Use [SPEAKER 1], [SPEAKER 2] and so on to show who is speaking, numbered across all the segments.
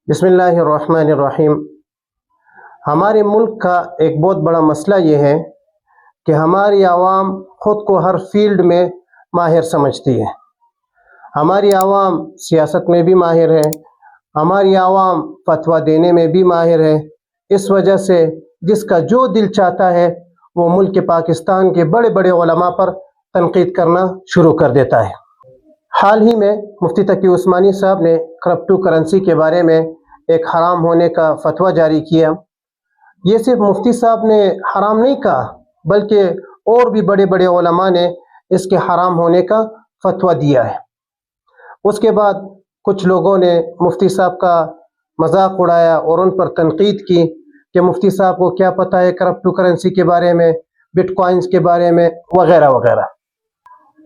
[SPEAKER 1] بسم اللہ الرحمن الرحیم۔ ہمارے ملک کا ایک بہت بڑا مسئلہ یہ ہے کہ ہماری عوام خود کو ہر فیلڈ میں ماہر سمجھتی ہے۔ ہماری عوام سیاست میں بھی ماہر ہے، ہماری عوام فتویٰ دینے میں بھی ماہر ہے۔ اس وجہ سے جس کا جو دل چاہتا ہے وہ ملک پاکستان کے بڑے بڑے علماء پر تنقید کرنا شروع کر دیتا ہے۔ حال ہی میں مفتی تقی عثمانی صاحب نے کرپٹو کرنسی کے بارے میں ایک حرام ہونے کا فتویٰ جاری کیا۔ یہ صرف مفتی صاحب نے حرام نہیں کہا بلکہ اور بھی بڑے بڑے علماء نے اس کے حرام ہونے کا فتویٰ دیا ہے۔ اس کے بعد کچھ لوگوں نے مفتی صاحب کا مذاق اڑایا اور ان پر تنقید کی کہ مفتی صاحب کو کیا پتہ ہے کرپٹو کرنسی کے بارے میں، بٹ کوائنز کے بارے میں وغیرہ وغیرہ۔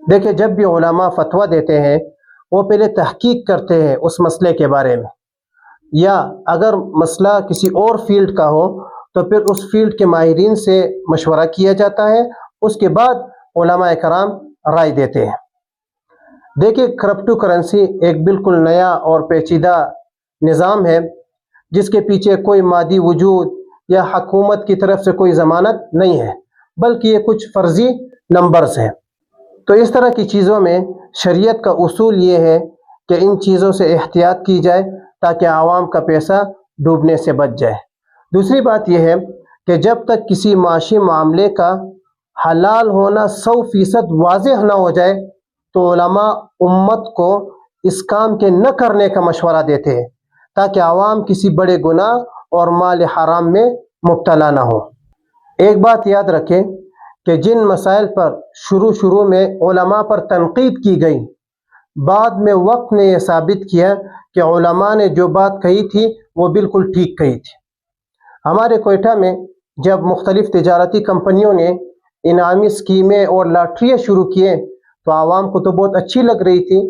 [SPEAKER 1] دیکھیں، جب بھی علماء فتویٰ دیتے ہیں وہ پہلے تحقیق کرتے ہیں اس مسئلے کے بارے میں، یا اگر مسئلہ کسی اور فیلڈ کا ہو تو پھر اس فیلڈ کے ماہرین سے مشورہ کیا جاتا ہے، اس کے بعد علماء کرام رائے دیتے ہیں۔ دیکھیں، کرپٹو کرنسی ایک بالکل نیا اور پیچیدہ نظام ہے جس کے پیچھے کوئی مادی وجود یا حکومت کی طرف سے کوئی ضمانت نہیں ہے، بلکہ یہ کچھ فرضی نمبرز ہیں۔ تو اس طرح کی چیزوں میں شریعت کا اصول یہ ہے کہ ان چیزوں سے احتیاط کی جائے تاکہ عوام کا پیسہ ڈوبنے سے بچ جائے۔ دوسری بات یہ ہے کہ جب تک کسی معاشی معاملے کا حلال ہونا 100% واضح نہ ہو جائے تو علماء امت کو اس کام کے نہ کرنے کا مشورہ دیتے ہیں تاکہ عوام کسی بڑے گناہ اور مال حرام میں مبتلا نہ ہو۔ ایک بات یاد رکھیں کہ جن مسائل پر شروع میں علماء پر تنقید کی گئی، بعد میں وقت نے یہ ثابت کیا کہ علماء نے جو بات کہی تھی وہ بالکل ٹھیک کہی تھی۔ ہمارے کوئٹہ میں جب مختلف تجارتی کمپنیوں نے انعامی اسکیمیں اور لاٹریاں شروع کیے تو عوام کو تو بہت اچھی لگ رہی تھی،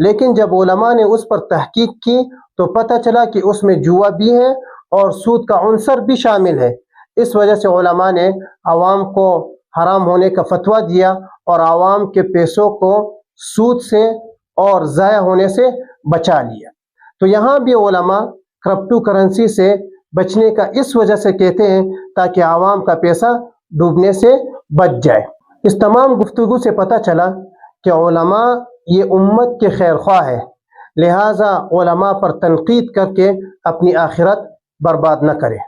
[SPEAKER 1] لیکن جب علماء نے اس پر تحقیق کی تو پتہ چلا کہ اس میں جوا بھی ہے اور سود کا عنصر بھی شامل ہے۔ اس وجہ سے علماء نے عوام کو حرام ہونے کا فتویٰ دیا اور عوام کے پیسوں کو سود سے اور ضائع ہونے سے بچا لیا۔ تو یہاں بھی علماء کرپٹو کرنسی سے بچنے کا اس وجہ سے کہتے ہیں تاکہ عوام کا پیسہ ڈوبنے سے بچ جائے۔ اس تمام گفتگو سے پتہ چلا کہ علماء یہ امت کے خیر خواہ ہے، لہٰذا علماء پر تنقید کر کے اپنی آخرت برباد نہ کرے۔